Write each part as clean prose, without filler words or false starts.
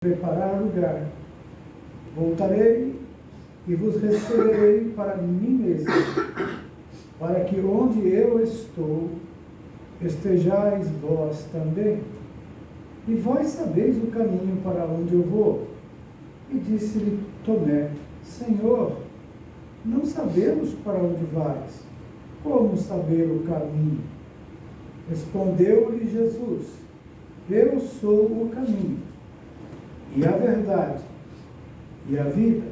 preparar lugar. Voltarei e vos receberei para mim mesmo, para que onde eu estou, estejais vós também. E vós sabeis o caminho para onde eu vou. E disse-lhe Tomé: Senhor, não sabemos para onde vais. Como saber o caminho? Respondeu-lhe Jesus: Eu sou o caminho, e a verdade, e a vida,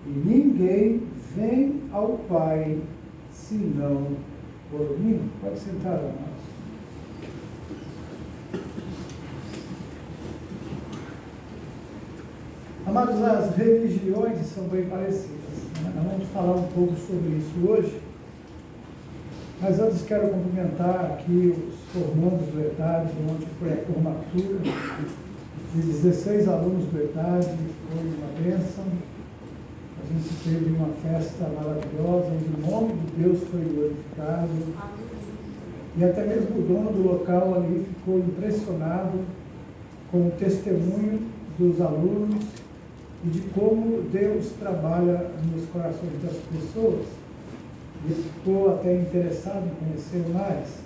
e ninguém vem ao Pai, senão por mim. Pode sentar, amados. Amados, as religiões são bem parecidas, né? Nós vamos falar um pouco sobre isso hoje, mas antes quero cumprimentar aqui os formandos do ETAD. Ontem foi a formatura de 16 alunos do ETAD, foi uma bênção. A gente teve uma festa maravilhosa, onde o nome de Deus foi glorificado. E até mesmo o dono do local ali ficou impressionado com o testemunho dos alunos e de como Deus trabalha nos corações das pessoas. Ele ficou até interessado em conhecer mais.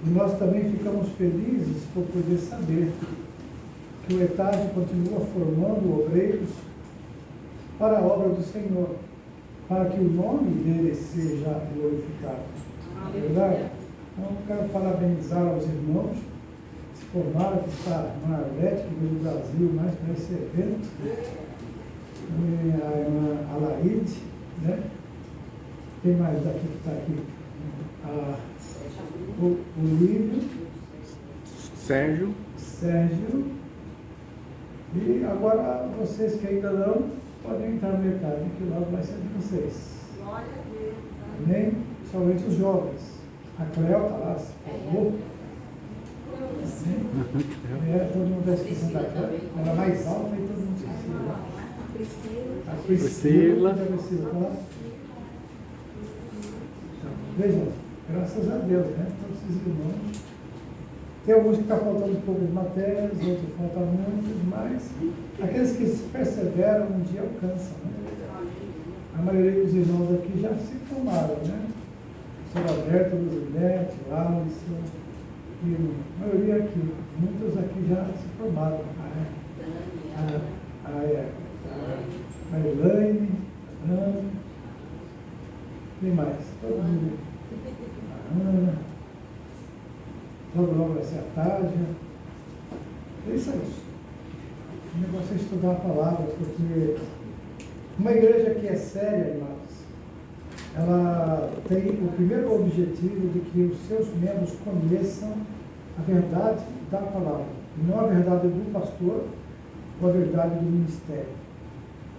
E nós também ficamos felizes por poder saber que o ETAD continua formando obreiros para a obra do Senhor, para que o nome dele seja glorificado. Não é verdade? Então, quero parabenizar aos irmãos que se formaram, que está a irmã Arlete, que veio do Brasil mais para esse evento, e a irmã Alaide, né? Quem mais daqui que está aqui? O Lívio, Sérgio. E agora vocês que ainda não podem entrar no mercado, que logo vai ser de vocês. Glória a Deus. Amém? Somente os jovens. A Cleo está lá, se formou. Todo mundo vai esquecer da Cleo. Ela é mais alta e todo mundo esqueceu. A Priscila. Tá lá. Então, vejam, graças a Deus, né? Todos esses irmãos. Tem alguns que estão faltando um pouco de matérias, outros faltam muitos, mas aqueles que perseveram um dia alcançam, né? A maioria dos irmãos aqui já se formaram, né? O Sr. Alberto, Luzilete, o Alisson, e a maioria aqui, muitos aqui já se formaram. A Elaine, a Ana, quem mais? Todo mundo. A Ana. Logo vai ser a tarde. É isso aí. O negócio é estudar a palavra, porque uma igreja que é séria, irmãos, ela tem o primeiro objetivo de que os seus membros conheçam a verdade da palavra, e não a verdade do pastor ou a verdade do ministério,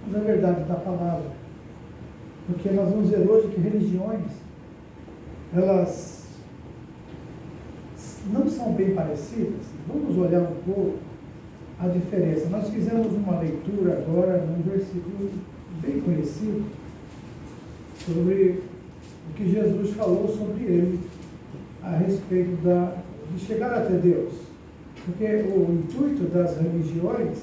mas a verdade da palavra. Porque nós vamos ver hoje que religiões, elas não são bem parecidas. Vamos olhar um pouco a diferença. Nós fizemos uma leitura agora num versículo bem conhecido sobre o que Jesus falou sobre ele a respeito de chegar até Deus. Porque o intuito das religiões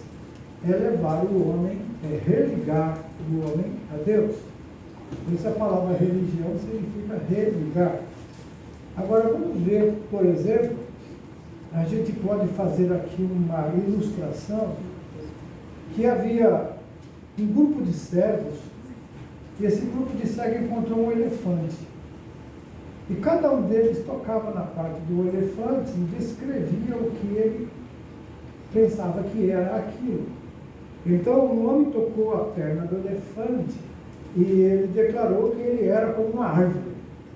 é levar o homem, é religar o homem a Deus. Por isso a palavra religião significa religar. Agora vamos ver, por exemplo, a gente pode fazer aqui uma ilustração que havia um grupo de cegos, e esse grupo de cegos encontrou um elefante. E cada um deles tocava na parte do elefante e descrevia o que ele pensava que era aquilo. Então o homem tocou a perna do elefante e ele declarou que ele era como uma árvore,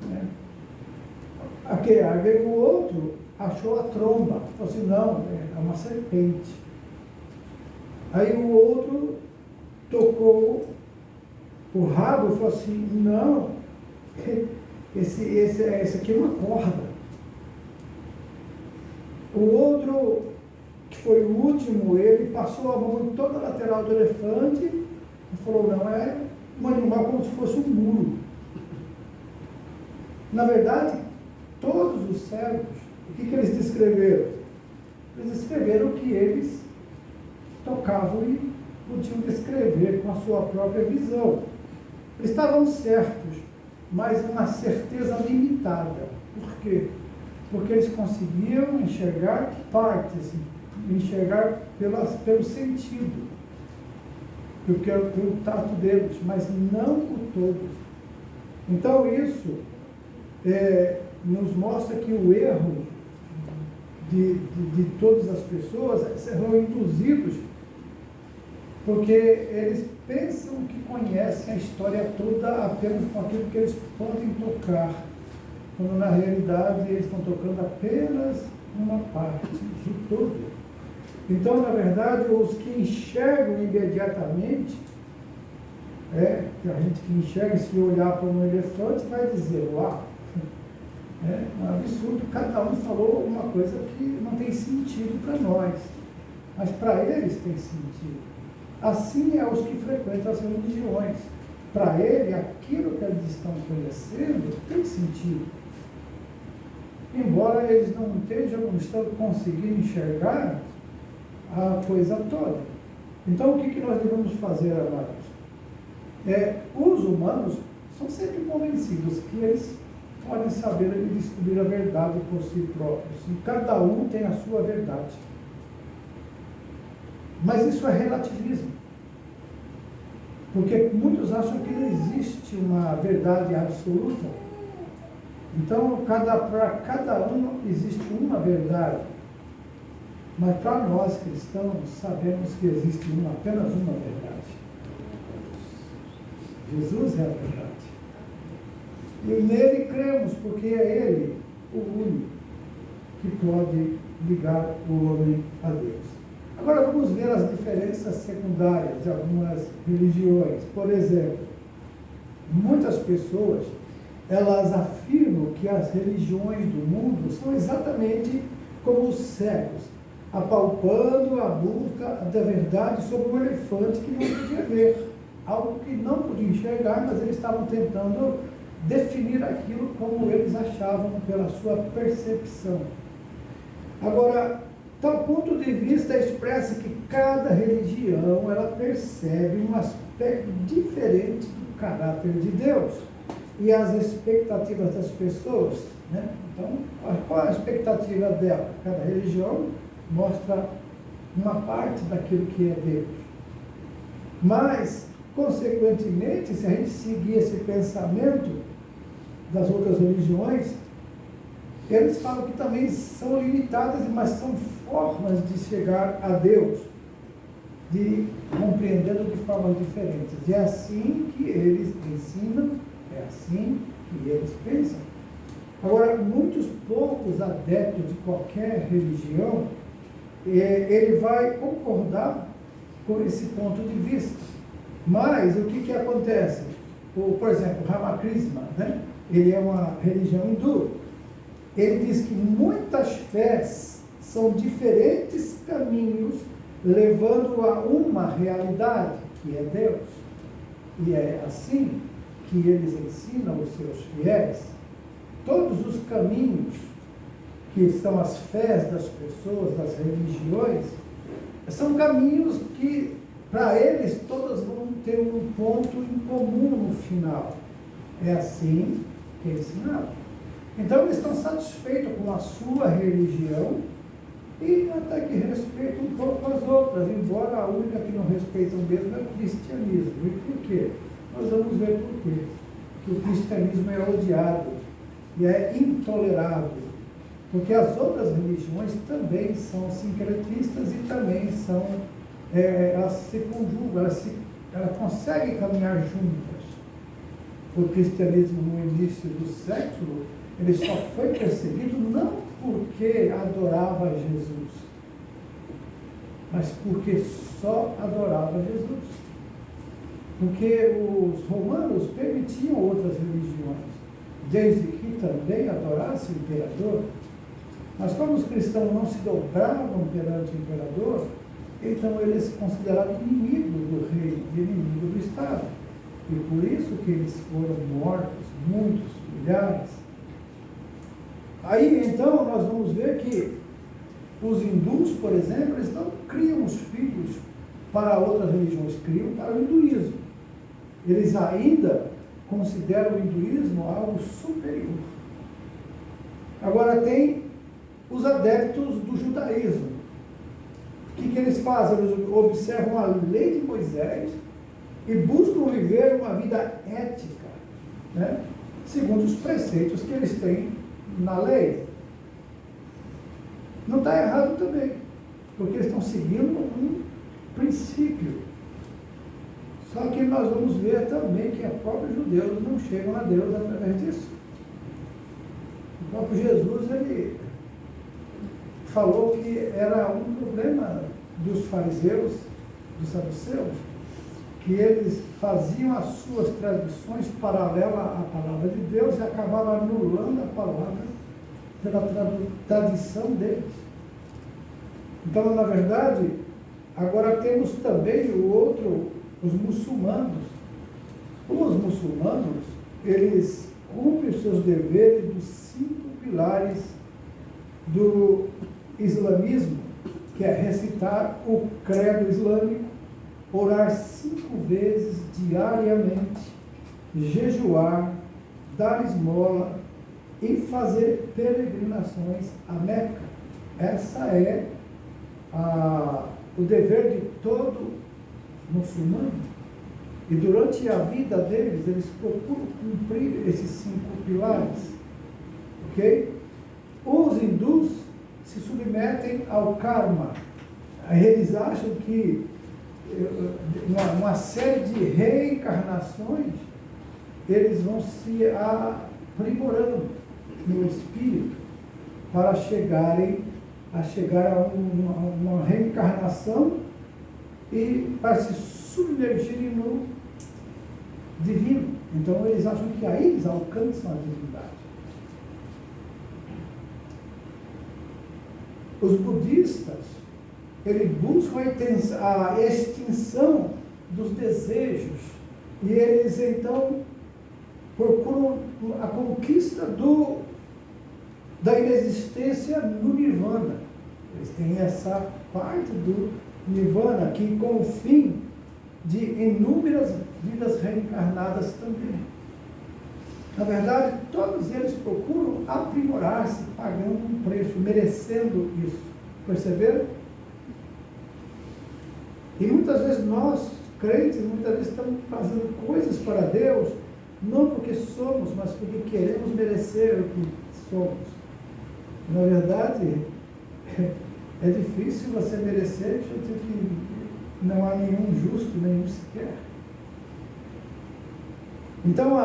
né? Aquele árvore, o outro achou a tromba, falou assim, não, é uma serpente. Aí o outro tocou o rabo e falou assim, não, esse aqui é uma corda. O outro, que foi o último, ele passou a mão em toda a lateral do elefante e falou, não, é um animal como se fosse um muro. Na verdade, todos os cegos, o que eles descreveram? Eles descreveram o que eles tocavam e podiam descrever com a sua própria visão. Eles estavam certos, mas uma certeza limitada. Por quê? Porque eles conseguiam enxergar partes, enxergar pelo sentido, pelo tato deles, mas não o todo. Então isso nos mostra que o erro de todas as pessoas serão induzidos porque eles pensam que conhecem a história toda apenas com aquilo que eles podem tocar, quando na realidade eles estão tocando apenas uma parte do todo. Então, na verdade, os que enxergam imediatamente, a gente que enxerga, se olhar para um elefante, vai dizer, uau, é um absurdo, cada um falou alguma coisa que não tem sentido para nós, mas para eles tem sentido. Assim é os que frequentam as religiões. Para ele, aquilo que eles estão conhecendo tem sentido. Embora eles não estão conseguindo enxergar a coisa toda. Então, o que nós devemos fazer, amados? Os humanos são sempre convencidos que eles podem saber e descobrir a verdade por si próprios. E cada um tem a sua verdade. Mas isso é relativismo. Porque muitos acham que não existe uma verdade absoluta. Então, para cada um existe uma verdade. Mas para nós cristãos, sabemos que existe apenas uma verdade. Jesus é a verdade. E nele cremos, porque é Ele o único que pode ligar o homem a Deus. Agora vamos ver as diferenças secundárias de algumas religiões. Por exemplo, muitas pessoas, elas afirmam que as religiões do mundo são exatamente como os cegos, apalpando a busca da verdade sobre um elefante que não podia ver. Algo que não podia enxergar, mas eles estavam tentando definir aquilo como eles achavam pela sua percepção. Agora, tal ponto de vista expressa que cada religião, ela percebe um aspecto diferente do caráter de Deus e as expectativas das pessoas, né? Então, qual a expectativa dela? Cada religião mostra uma parte daquilo que é Deus. Mas, consequentemente, se a gente seguir esse pensamento das outras religiões, eles falam que também são limitadas, mas são formas de chegar a Deus, de compreendê-lo de formas diferentes. É assim que eles ensinam, é assim que eles pensam. Agora, muitos poucos adeptos de qualquer religião, ele vai concordar com esse ponto de vista. Mas o que acontece? Por exemplo, o Ramakrishna, né? Ele é uma religião hindu. Ele diz que muitas fés são diferentes caminhos levando a uma realidade, que é Deus. E é assim que eles ensinam os seus fiéis. Todos os caminhos que são as fés das pessoas, das religiões, são caminhos que, para eles, todas vão ter um ponto em comum no final. É assim que é ensinado. Então, eles estão satisfeitos com a sua religião e até que respeitam um pouco as outras, embora a única que não respeitam mesmo é o cristianismo. E por quê? Nós vamos ver por quê. Que o cristianismo é odiado e é intolerável. Porque as outras religiões também são sincretistas e também são, elas se conjugam, elas conseguem caminhar juntas. O cristianismo no início do século, ele só foi perseguido não porque adorava Jesus, mas porque só adorava Jesus. Porque os romanos permitiam outras religiões, desde que também adorasse o imperador. Mas como os cristãos não se dobravam perante o imperador, então eles se consideravam inimigos do rei, inimigo do Estado. E por isso que eles foram mortos, muitos, milhares. Aí então nós vamos ver que os hindus, por exemplo, eles não criam os filhos para outras religiões, criam para o hinduísmo. Eles ainda consideram o hinduísmo algo superior. Agora tem os adeptos do judaísmo. O que eles fazem? Eles observam a lei de Moisés e buscam viver uma vida ética, né? Segundo os preceitos que eles têm na lei. Não está errado também, porque eles estão seguindo um princípio. Só que nós vamos ver também que os próprios judeus não chegam a Deus através disso. O próprio Jesus, ele falou que era um problema dos fariseus, dos saduceus, que eles faziam as suas tradições paralelas à palavra de Deus e acabavam anulando a palavra pela tradição deles. Então, na verdade, agora temos também os muçulmanos. Os muçulmanos, eles cumprem os seus deveres dos 5 pilares do islamismo, que é recitar o credo islâmico, orar 5 vezes diariamente, jejuar, dar esmola e fazer peregrinações a Meca. Essa é o dever de todo muçulmano. E durante a vida deles, eles procuram cumprir esses 5 pilares. Ok? Os hindus se submetem ao karma. Eles acham que uma série de reencarnações, eles vão se aprimorando no espírito para chegar a uma reencarnação e para se submergirem no divino. Então eles acham que aí eles alcançam a divindade. Os budistas, eles buscam a extinção dos desejos e eles então procuram a conquista da inexistência no nirvana. Eles têm essa parte do nirvana que com o fim de inúmeras vidas reencarnadas também. Na verdade, todos eles procuram aprimorar-se, pagando um preço, merecendo isso. Perceberam? E muitas vezes nós, crentes, muitas vezes estamos fazendo coisas para Deus, não porque somos, mas porque queremos merecer o que somos. Na verdade, é difícil você merecer, já que não há nenhum justo, nenhum sequer. Então,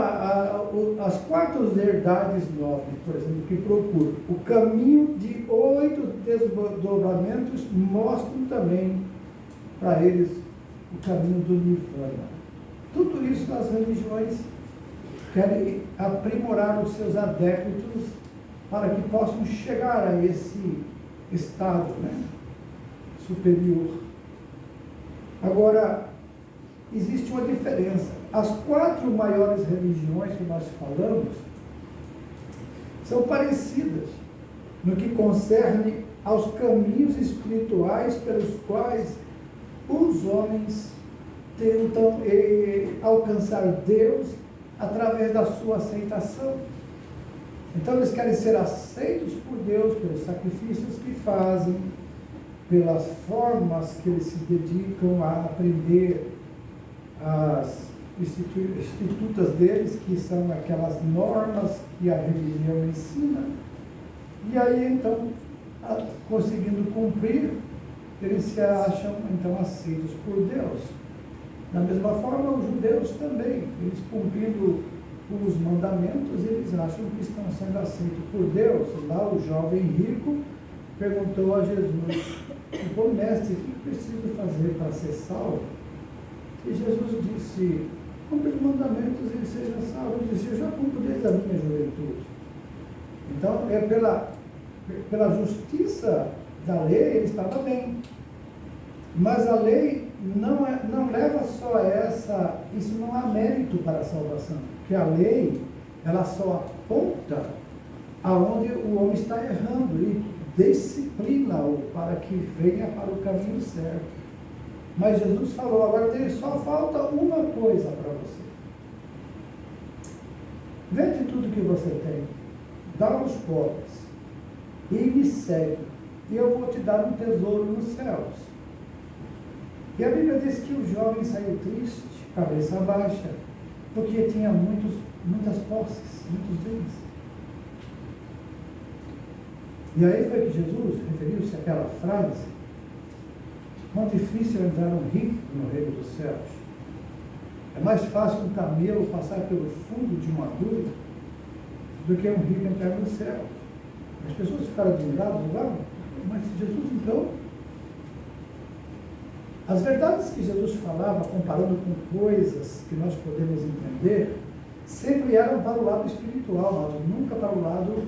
as 4 verdades nobres, por exemplo, que procuram o caminho de 8 desdobramentos, mostram também para eles o caminho do nirvana. Tudo isso as religiões querem aprimorar os seus adeptos para que possam chegar a esse estado, né, superior. Agora, existe uma diferença. As 4 maiores religiões que nós falamos são parecidas no que concerne aos caminhos espirituais pelos quais os homens tentam alcançar Deus através da sua aceitação. Então eles querem ser aceitos por Deus pelos sacrifícios que fazem, pelas formas que eles se dedicam a aprender as institutas deles, que são aquelas normas que a religião ensina. E aí então, conseguindo cumprir, eles se acham então aceitos por Deus. Da mesma forma, os judeus também, eles cumprindo os mandamentos, eles acham que estão sendo aceitos por Deus. Lá o jovem rico perguntou a Jesus: bom mestre, o que preciso fazer para ser salvo? E Jesus disse: cumpre os mandamentos e seja salvo. Ele disse: eu já cumpro desde a minha juventude. Então, pela justiça da lei, ele estava bem. Mas a lei não leva só a isso não há mérito para a salvação. Porque a lei, ela só aponta aonde o homem está errando e disciplina-o para que venha para o caminho certo. Mas Jesus falou, agora só falta uma coisa para você. Vende tudo que você tem, dá aos pobres e me segue, e eu vou te dar um tesouro nos céus. E a Bíblia diz que o jovem saiu triste, cabeça baixa, porque tinha muitas posses, muitos bens. E aí foi que Jesus referiu-se àquela frase: quão difícil é entrar um rico no reino dos céus. É mais fácil um camelo passar pelo fundo de uma agulha do que um rico entrar no céu. As pessoas ficaram admiradas, mas Jesus então... As verdades que Jesus falava, comparando com coisas que nós podemos entender, sempre eram para o lado espiritual, nunca para o lado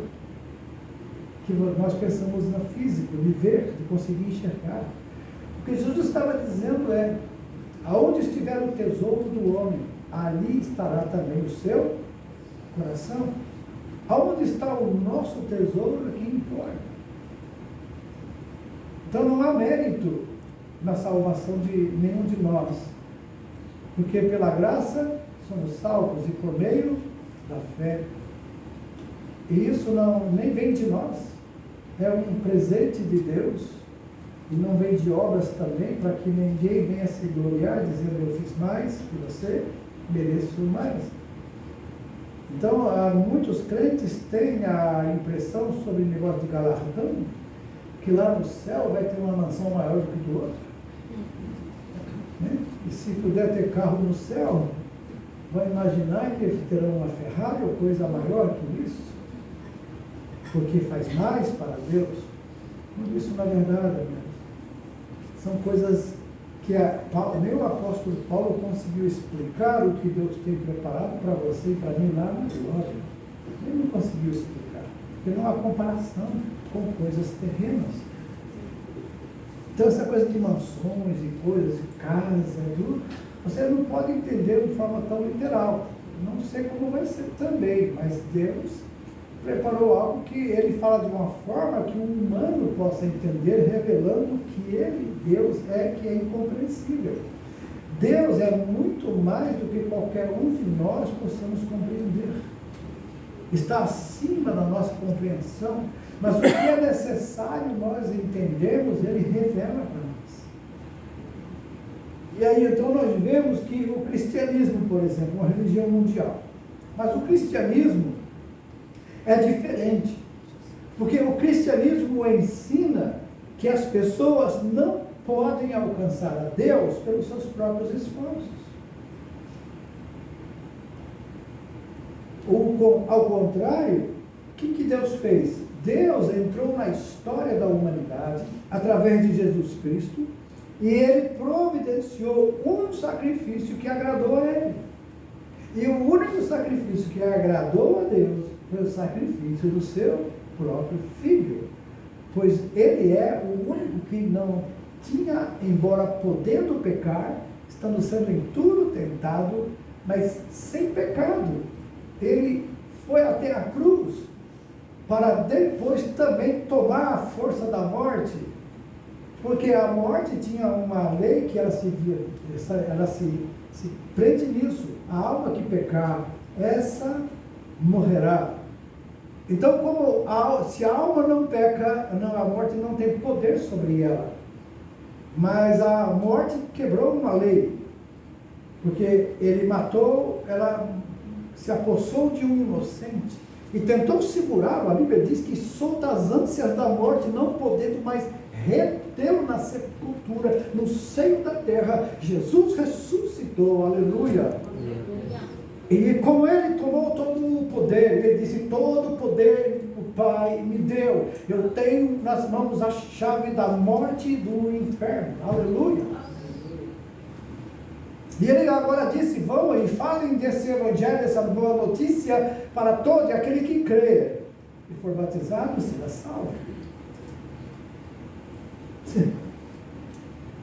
que nós pensamos no físico, de ver, de conseguir enxergar. O que Jesus estava dizendo é: aonde estiver o tesouro do homem, ali estará também o seu coração. Aonde está o nosso tesouro é que importa. Então não há mérito na salvação de nenhum de nós, porque pela graça somos salvos e por meio da fé. E isso nem vem de nós, é um presente de Deus, e não vem de obras também, para que ninguém venha se gloriar dizendo: eu fiz mais que você, mereço mais. Então, muitos crentes têm a impressão sobre o negócio de galardão, que lá no céu vai ter uma mansão maior do que do outro. Né? E se puder ter carro no céu, vai imaginar que terão uma Ferrari ou coisa maior que isso, porque faz mais para Deus. Tudo isso, na verdade, são coisas que nem o apóstolo Paulo conseguiu explicar o que Deus tem preparado para você e para mim lá na glória. Ele não conseguiu explicar, porque não há comparação com coisas terrenas. Então, essa coisa de mansões e coisas, de casa, você não pode entender de forma tão literal. Não sei como vai ser também, mas Deus preparou algo que ele fala de uma forma que o humano possa entender, revelando que ele, Deus, que é incompreensível. Deus é muito mais do que qualquer um de nós possamos compreender. Está acima da nossa compreensão, mas o que é necessário nós entendermos, ele revela para nós. E aí então nós vemos que o cristianismo, por exemplo, é uma religião mundial, mas o cristianismo é diferente, porque o cristianismo ensina que as pessoas não podem alcançar a Deus pelos seus próprios esforços. Ao contrário, o que Deus fez? Deus entrou na história da humanidade através de Jesus Cristo e ele providenciou um sacrifício que agradou a ele. E o único sacrifício que agradou a Deus foi o sacrifício do seu próprio Filho, pois ele é o único que não tinha, embora podendo pecar, estando sendo em tudo tentado, mas sem pecado. Ele foi até a cruz para depois também tomar a força da morte, porque a morte tinha uma lei que ela se prende nisso. A alma que pecar, essa morrerá. Então, se a alma não peca, a morte não tem poder sobre ela. Mas a morte quebrou uma lei, porque ele matou, ela se apossou de um inocente e tentou segurá-lo. A Bíblia diz que solta as ânsias da morte, não podendo mais retê-lo na sepultura, no seio da terra. Jesus ressuscitou, aleluia. E como ele tomou todo o poder, ele disse: todo o poder o Pai me deu, eu tenho nas mãos a chave da morte e do inferno, aleluia. E ele agora disse: vão e falem desse evangelho, dessa boa notícia para todo aquele que crê e for batizado será salvo.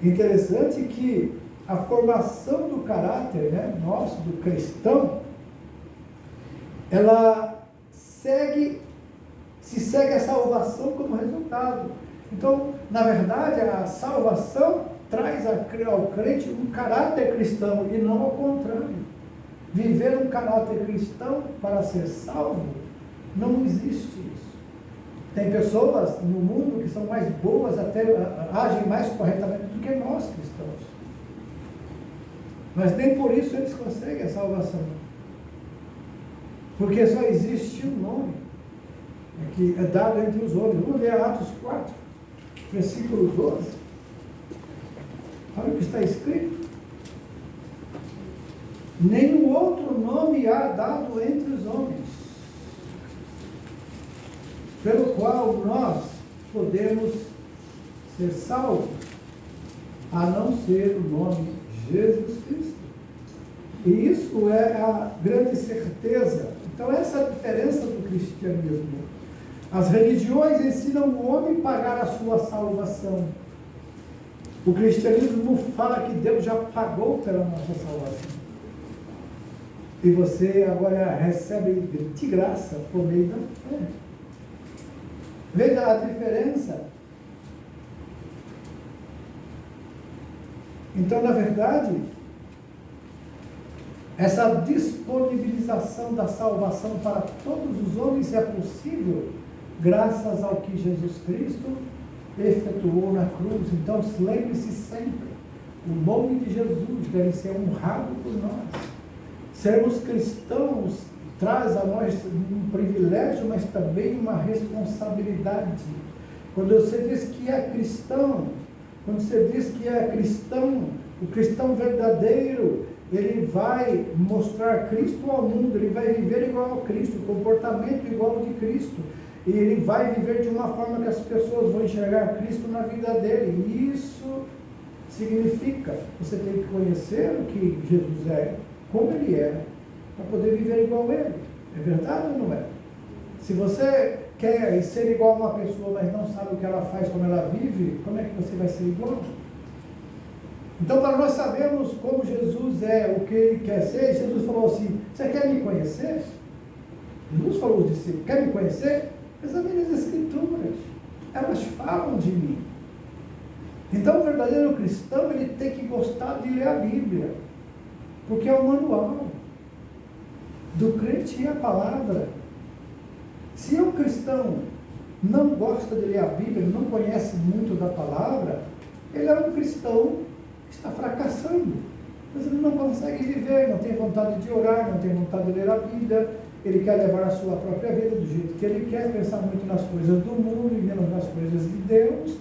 Interessante que a formação do caráter, nosso, do cristão, ela segue a salvação como resultado. Então, na verdade, a salvação traz ao crente um caráter cristão e não ao contrário. Viver um caráter cristão para ser salvo, não existe isso. Tem pessoas no mundo que são mais boas, até agem mais corretamente do que nós cristãos. Mas nem por isso eles conseguem a salvação. Porque só existe um nome que é dado entre os homens. Vamos ler Atos 4, versículo 12. Olha o que está escrito. Nenhum outro nome há dado entre os homens, pelo qual nós podemos ser salvos, a não ser o nome de Jesus Cristo. E isso é a grande certeza. Então essa é a diferença do cristianismo. As religiões ensinam o homem a pagar a sua salvação. O cristianismo fala que Deus já pagou pela nossa salvação. E você agora recebe de graça por meio da fé. Veja a diferença. Então, na verdade, essa disponibilização da salvação para todos os homens é possível graças ao que Jesus Cristo efetuou na cruz. Então, lembre-se sempre, o nome de Jesus deve ser honrado por nós. Sermos cristãos traz a nós um privilégio, mas também uma responsabilidade. Quando você diz que é cristão, o cristão verdadeiro, ele vai mostrar Cristo ao mundo, ele vai viver igual a Cristo, comportamento igual ao de Cristo, e ele vai viver de uma forma que as pessoas vão enxergar Cristo na vida dele. E isso significa, você tem que conhecer o que Jesus é, como ele é, para poder viver igual a ele. É verdade ou não é? Se você quer ser igual a uma pessoa, mas não sabe o que ela faz, como ela vive, como é que você vai ser igual? Então, para nós sabermos como Jesus é, o que ele quer ser, Jesus falou assim: você quer me conhecer? Jesus falou aos discípulos: quer me conhecer? Examine as Escrituras, elas falam de mim. Então, o verdadeiro cristão, ele tem que gostar de ler a Bíblia, porque é o manual do crente e a palavra. Se um cristão não gosta de ler a Bíblia, não conhece muito da palavra, ele é um cristão que está fracassando. Mas ele não consegue viver, não tem vontade de orar, não tem vontade de ler a Bíblia, ele quer levar a sua própria vida do jeito que ele quer, pensar muito nas coisas do mundo e menos nas coisas de Deus.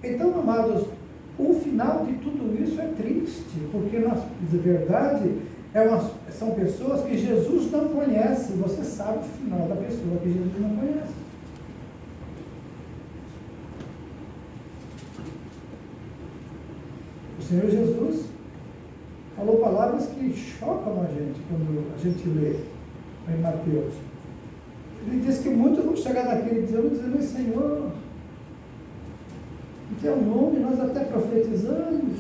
Então, amados, o final de tudo isso é triste, porque, na verdade, são pessoas que Jesus não conhece. Você sabe o final da pessoa que Jesus não conhece. O Senhor Jesus falou palavras que chocam a gente quando a gente lê em Mateus. Ele diz que muitos vão chegar naquele dia e vão dizer: mas Senhor, em teu nome nós até profetizamos,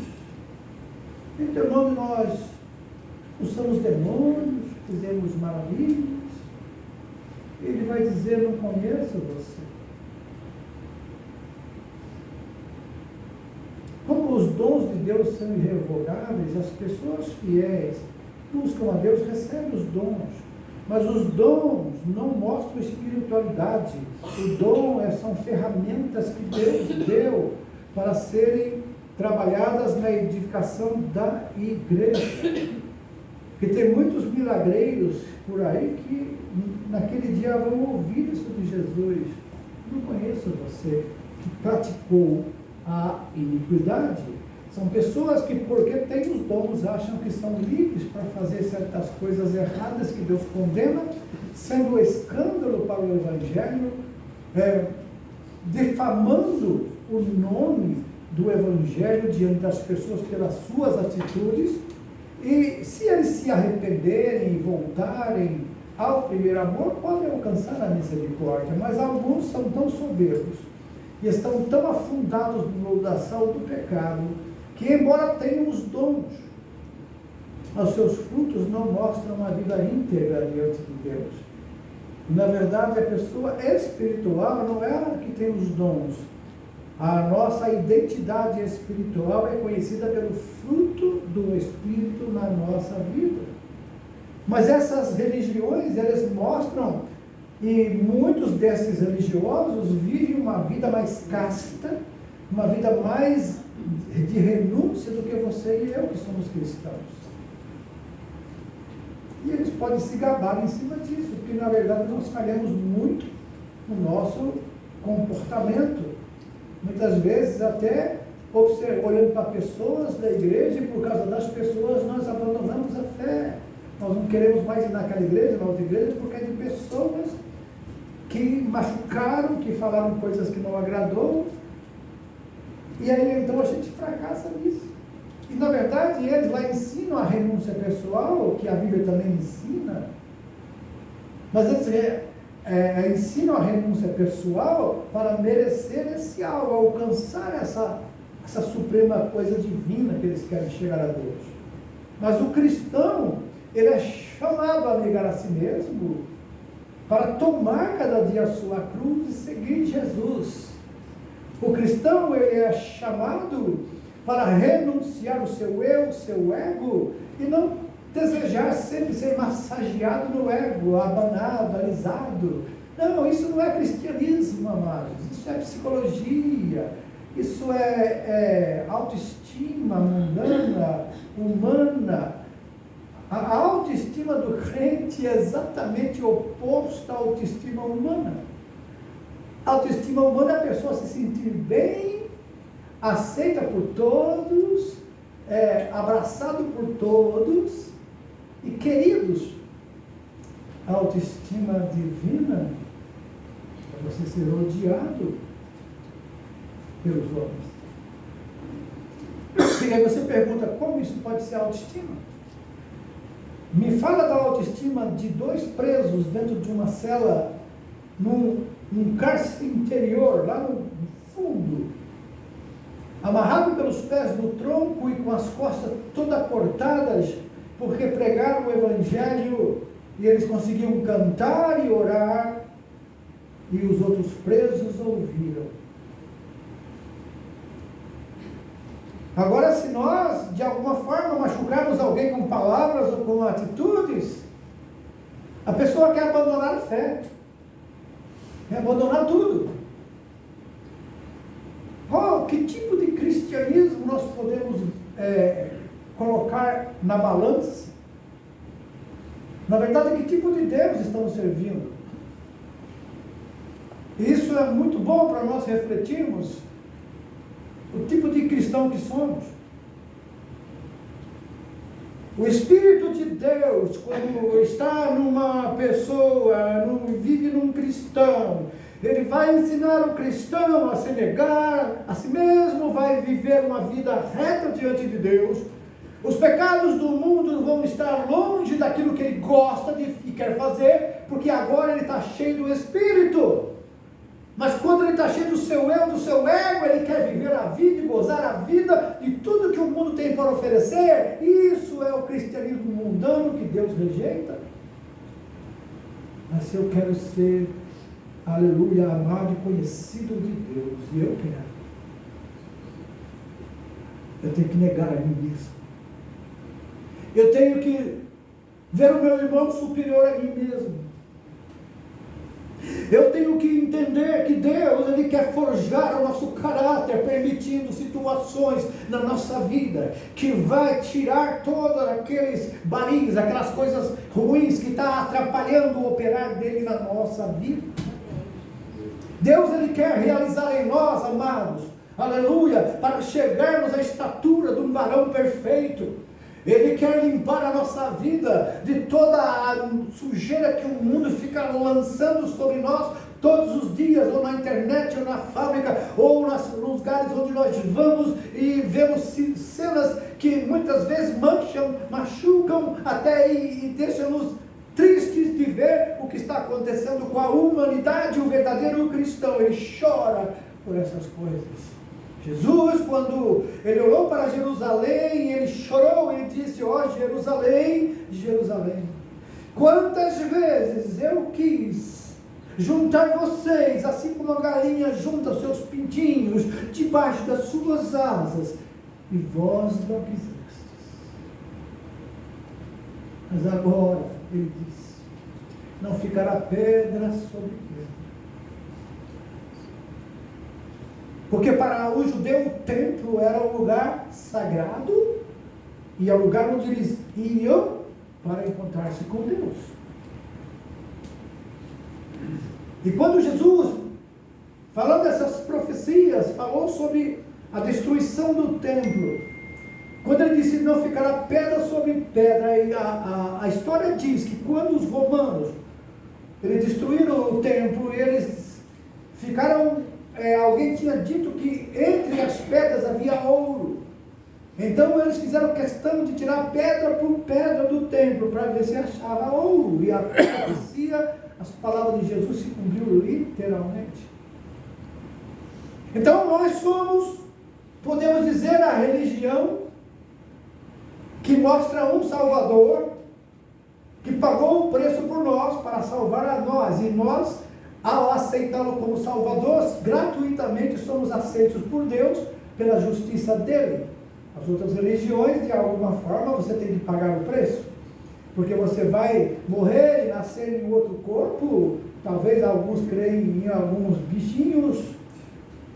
em teu nome nós expulsamos demônios, fizemos maravilhas. Ele vai dizer: não conheço você. Como os dons de Deus são irrevogáveis, as pessoas fiéis buscam a Deus, recebem os dons. Mas os dons não mostram espiritualidade. O dom são ferramentas que Deus deu para serem trabalhadas na edificação da igreja. Porque tem muitos milagreiros por aí que naquele dia vão ouvir isso de Jesus. Não conheço você que praticou a iniquidade. São pessoas que, porque têm os dons, acham que são livres para fazer certas coisas erradas que Deus condena, sendo um escândalo para o Evangelho, defamando o nome do Evangelho diante das pessoas pelas suas atitudes. E se eles se arrependerem e voltarem ao primeiro amor, podem alcançar a misericórdia. Mas alguns são tão soberbos e estão tão afundados no lodaçal do pecado, que embora tenham os dons, os seus frutos não mostram uma vida íntegra diante de Deus. Na verdade, a pessoa espiritual não é a que tem os dons, A nossa identidade espiritual é conhecida pelo fruto do Espírito na nossa vida. Mas essas religiões, elas mostram, e muitos desses religiosos vivem uma vida mais casta, uma vida mais de renúncia do que você e eu, que somos cristãos. E eles podem se gabar em cima disso, porque na verdade nós falhamos muito no nosso comportamento. Muitas vezes até olhando para pessoas da igreja, e por causa das pessoas nós abandonamos a fé. Nós não queremos mais ir naquela igreja, na outra igreja, porque é de pessoas que machucaram, que falaram coisas que não agradou. E aí então a gente fracassa nisso. E na verdade eles lá ensinam a renúncia pessoal, que a Bíblia também ensina, mas eles ensinam a renúncia pessoal para merecer esse algo, alcançar essa suprema coisa divina que eles querem chegar a Deus. Mas o cristão, ele é chamado a negar a si mesmo, para tomar cada dia a sua cruz e seguir Jesus. O cristão, ele é chamado para renunciar o seu eu, o seu ego, e não desejar sempre ser massageado no ego, abanado, alisado. Não, isso não é cristianismo, amados. Isso é psicologia. Isso é autoestima mundana, humana. A autoestima do crente é exatamente oposta à autoestima humana. A autoestima humana é a pessoa se sentir bem, aceita por todos, abraçado por todos e queridos. A autoestima divina é você ser odiado pelos homens. E aí você pergunta, como isso pode ser autoestima? Me fala da autoestima de dois presos dentro de uma cela, num cárcere interior, lá no fundo, amarrado pelos pés no tronco e com as costas todas cortadas, porque pregaram o Evangelho e eles conseguiam cantar e orar, e os outros presos ouviram. Agora, se nós, de alguma forma, machucarmos alguém com palavras ou com atitudes, a pessoa quer abandonar a fé, quer abandonar tudo. Que tipo de cristianismo nós podemos colocar na balança? Na verdade, que tipo de Deus estamos servindo? Isso é muito bom para nós refletirmos o tipo de cristão que somos. O Espírito de Deus, quando está numa pessoa, vive num cristão, ele vai ensinar o cristão a se negar a si mesmo, vai viver uma vida reta diante de Deus. Os pecados do mundo vão estar longe daquilo que ele gosta e quer fazer, porque agora ele está cheio do Espírito. Mas quando ele está cheio do seu eu, do seu ego, ele quer viver a vida e gozar a vida de tudo que o mundo tem para oferecer. Isso é o cristianismo mundano que Deus rejeita. Mas se eu quero ser, aleluia, amado e conhecido de Deus, e eu tenho que negar a mim mesmo. Eu tenho que ver o meu irmão superior a mim mesmo. Eu tenho que entender que Deus, Ele quer forjar o nosso caráter, permitindo situações na nossa vida, que vai tirar todos aqueles barris, aquelas coisas ruins que estão atrapalhando o operar dele na nossa vida. Deus, Ele quer realizar em nós, amados, aleluia, para chegarmos à estatura de um varão perfeito. Ele quer limpar a nossa vida de toda a sujeira que o mundo fica lançando sobre nós todos os dias, ou na internet, ou na fábrica, ou nos lugares onde nós vamos e vemos cenas que muitas vezes machucam até e deixam-nos tristes de ver o que está acontecendo com a humanidade. O verdadeiro cristão, ele chora por essas coisas. Jesus, quando ele olhou para Jerusalém, ele chorou e disse: ó Jerusalém, Jerusalém, quantas vezes eu quis juntar vocês, assim como a galinha junta os seus pintinhos debaixo das suas asas, e vós não quisestes. Mas agora, ele diz, não ficará pedra sobre pedra. Porque para o judeu o templo era um lugar sagrado e é o lugar onde eles iam para encontrar-se com Deus. E quando Jesus, falando dessas profecias, falou sobre a destruição do templo, quando ele disse não ficará pedra sobre pedra, e a história diz que quando os romanos eles destruíram o templo, eles ficaram, alguém tinha dito que entre as pedras havia ouro. Então eles fizeram questão de tirar pedra por pedra do templo para ver se achava ouro. E a profecia, as palavras de Jesus se cumpriu literalmente. Então nós somos, podemos dizer, a religião que mostra um Salvador que pagou o preço por nós para salvar a nós. E nós, ao aceitá-lo como Salvador, gratuitamente somos aceitos por Deus pela justiça dele. As outras religiões, de alguma forma, você tem que pagar o preço, porque você vai morrer e nascer em outro corpo. Talvez alguns creem em alguns bichinhos,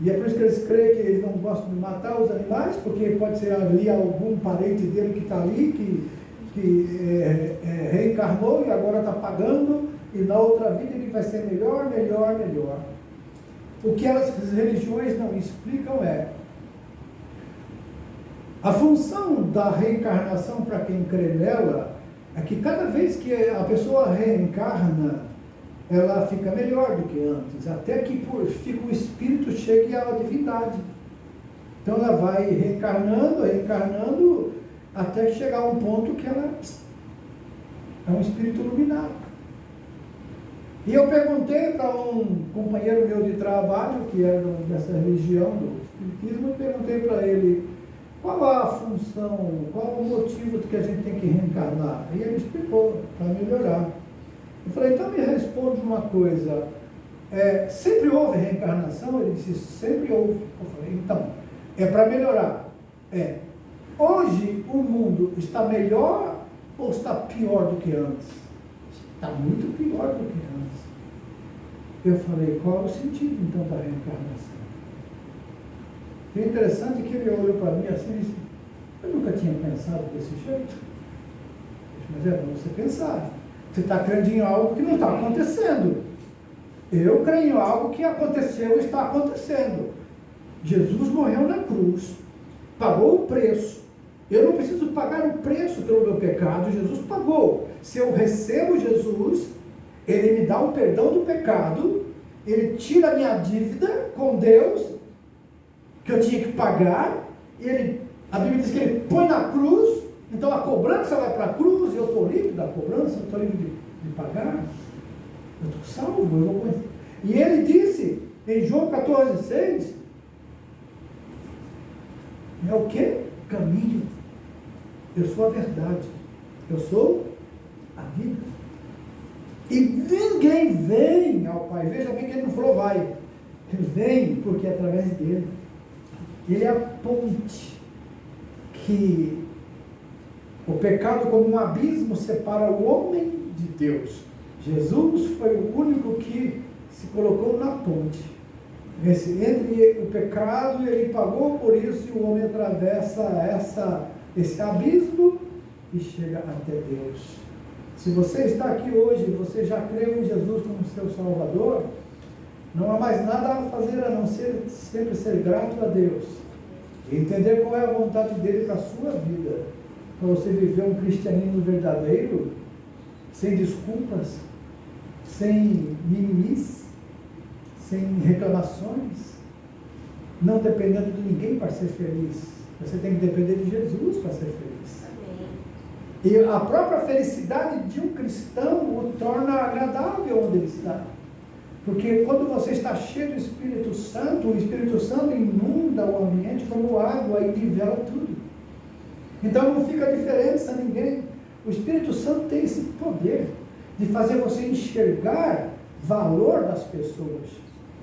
e é por isso que eles creem que eles não gostam de matar os animais, porque pode ser ali algum parente dele que está ali, que reencarnou e agora está pagando, e na outra vida ele vai ser melhor. O que as religiões não explicam é a função da reencarnação. Para quem crê nela, é que cada vez que a pessoa reencarna, ela fica melhor do que antes, até que por fim o espírito chegue à divindade. Então ela vai reencarnando, até chegar a um ponto que ela é um espírito iluminado. E eu perguntei para um companheiro meu de trabalho, que era dessa religião do espiritismo, eu perguntei para ele qual a função, qual o motivo que a gente tem que reencarnar. E ele explicou, para melhorar. Eu falei, então me responde uma coisa, sempre houve reencarnação? Ele disse, sempre houve. Eu falei, então, é para melhorar. Hoje o mundo está melhor ou está pior do que antes? Está muito pior do que antes. Eu falei, qual é o sentido então da reencarnação? E é interessante que ele olhou para mim assim e disse, eu nunca tinha pensado desse jeito. Mas é para você pensar. Você está crendo em algo que não está acontecendo. Eu creio em algo que aconteceu e está acontecendo. Jesus morreu na cruz, pagou o preço. Eu não preciso pagar o preço pelo meu pecado, Jesus pagou. Se eu recebo Jesus, Ele me dá o perdão do pecado, Ele tira a minha dívida com Deus, que eu tinha que pagar, a Bíblia diz que Ele põe na cruz. Então a cobrança vai para a cruz e eu estou livre da cobrança, eu estou livre de pagar, eu estou salvo, eu vou conhecer. E ele disse em João 14,6, é o que? Caminho, eu sou a verdade, eu sou a vida. E ninguém vem ao Pai, veja bem que ele não falou vai, ele vem porque é através dele. Ele é a ponte que o pecado, como um abismo, separa o homem de Deus. Jesus foi o único que se colocou na ponte. Entre o pecado, ele pagou por isso, e o homem atravessa esse abismo e chega até Deus. Se você está aqui hoje, você já creu em Jesus como seu Salvador, não há mais nada a fazer a não ser sempre ser grato a Deus e entender qual é a vontade dele para a sua vida. Para você viver um cristianismo verdadeiro, sem desculpas, sem mimimis, sem reclamações, não dependendo de ninguém para ser feliz. Você tem que depender de Jesus para ser feliz. E a própria felicidade de um cristão o torna agradável onde ele está. Porque quando você está cheio do Espírito Santo, o Espírito Santo inunda o ambiente como água e nivela tudo. Então não fica diferença a ninguém. O Espírito Santo tem esse poder de fazer você enxergar valor das pessoas,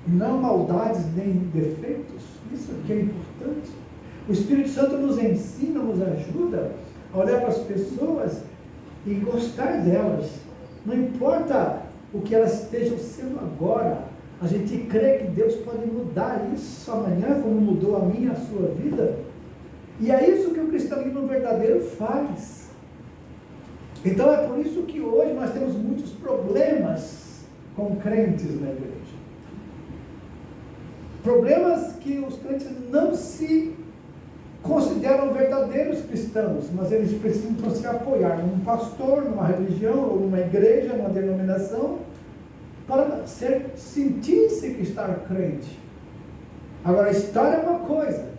e não maldades nem defeitos. Isso que é importante. O Espírito Santo nos ensina, nos ajuda a olhar para as pessoas e gostar delas. Não importa o que elas estejam sendo agora, a gente crê que Deus pode mudar isso amanhã, como mudou a minha e a sua vida. E é isso que o cristianismo verdadeiro faz. Então é por isso que hoje nós temos muitos problemas com crentes na igreja. Problemas que os crentes não se consideram verdadeiros cristãos, mas eles precisam se apoiar num pastor, numa religião, ou numa igreja, numa denominação, para sentir-se que estar crente. Agora, estar é uma coisa.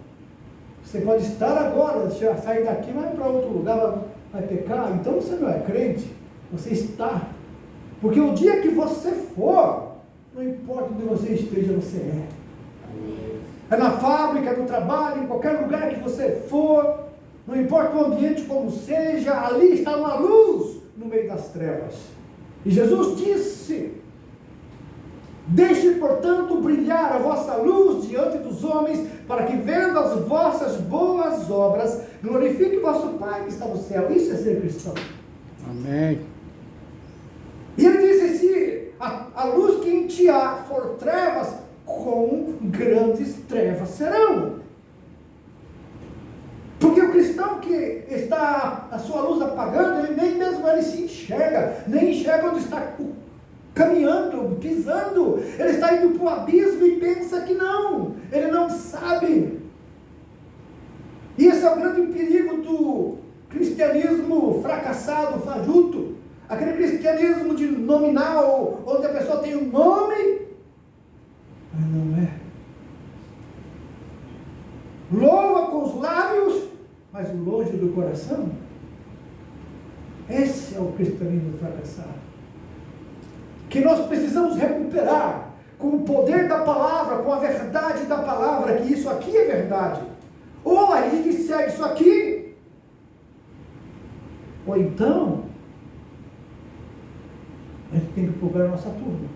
Você pode estar agora, sair daqui, vai para outro lugar, vai pecar, então você não é crente, você está. Porque o dia que você for, não importa onde você esteja, você é. É na fábrica, no trabalho, em qualquer lugar que você for, não importa o ambiente como seja, ali está uma luz no meio das trevas. E Jesus disse: deixe, portanto, brilhar a vossa luz diante dos homens, para que, vendo as vossas boas obras, glorifique vosso Pai que está no céu. Isso é ser cristão. Amém. E ele disse: se a luz que em ti há for trevas, com grandes trevas serão. Porque o cristão que está a sua luz apagando, ele nem mesmo ele se enxerga, nem enxerga onde está caminhando, pisando. Ele está indo para o abismo e pensa que não, ele não sabe. E esse é o grande perigo do cristianismo fracassado, fajuto, aquele cristianismo de nominal, onde a pessoa tem um nome, mas não é. Louva com os lábios, mas longe do coração. Esse é o cristianismo fracassado, que nós precisamos recuperar com o poder da palavra, com a verdade da palavra, que isso aqui é verdade. Ou a gente segue isso aqui, ou então a gente tem que procurar a nossa turma.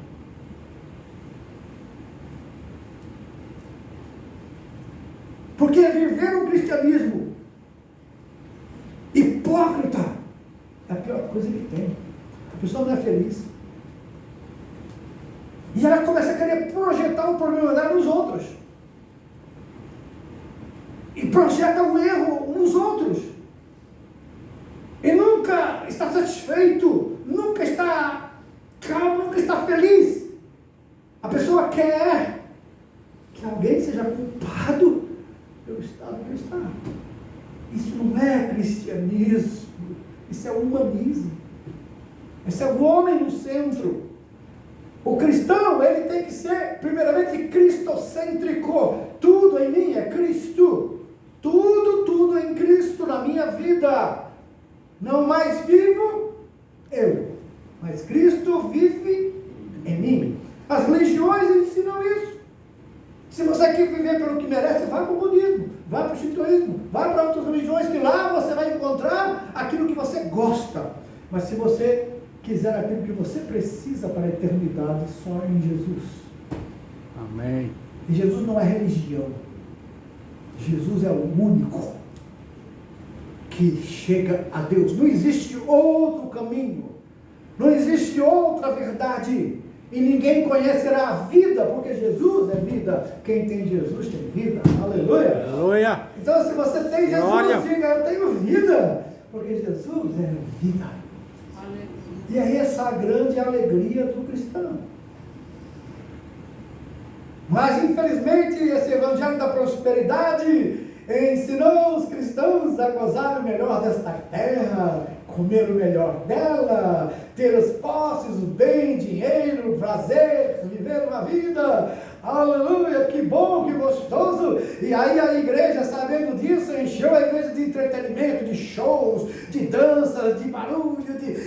Porque viver um cristianismo hipócrita é a pior coisa que tem. A pessoa não é feliz. E ela começa a querer projetar o problema dela nos outros. E projeta o erro nos outros. E nunca está satisfeito, nunca está calmo, nunca está feliz. A pessoa quer que alguém seja culpado pelo estado que ele está. Isso não é cristianismo, isso é humanismo. Esse é o homem no centro. O cristão, ele tem que ser, primeiramente, cristocêntrico. Tudo em mim é Cristo. Tudo em Cristo na minha vida. Não mais vivo eu, mas Cristo vive em mim. As religiões ensinam isso. Se você quer viver pelo que merece, vai para o budismo, vai para o shintoísmo, vai para outras religiões, que lá você vai encontrar aquilo que você gosta. Mas se você quiser aquilo que você precisa para a eternidade, só em Jesus. Amém. E Jesus não é religião. Jesus é o único que chega a Deus. Não existe outro caminho. Não existe outra verdade. E ninguém conhecerá a vida, porque Jesus é vida. Quem tem Jesus tem vida. Aleluia. Aleluia. Então, se você tem Jesus, Glória. diga: eu tenho vida, porque Jesus é vida. Aleluia. E é essa a grande alegria do cristão. Mas, infelizmente, esse evangelho da prosperidade ensinou os cristãos a gozar o melhor desta terra, comer o melhor dela, ter as posses, o bem, dinheiro, o prazer, viver uma vida, aleluia, que bom, que gostoso. E aí a igreja, sabendo disso, encheu a igreja de entretenimento, de shows, de danças, de barulho,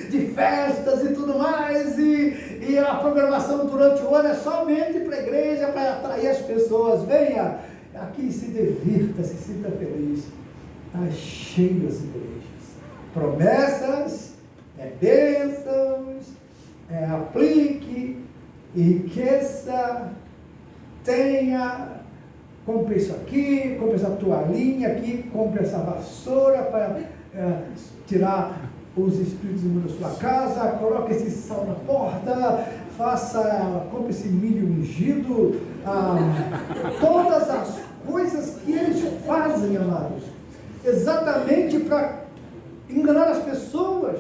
de festas e tudo mais, e a programação durante o ano é somente para a igreja, para atrair as pessoas. Venha aqui, se divirta, se sinta feliz. Está cheio as igrejas. Promessas, bênçãos, aplique, e riqueza, tenha, compre isso aqui, compre essa toalhinha aqui, compre essa vassoura para tirar os espíritos imundos da sua casa, coloque esse sal na porta, compre esse milho ungido, todas as coisas que eles fazem, amados, exatamente para enganar as pessoas.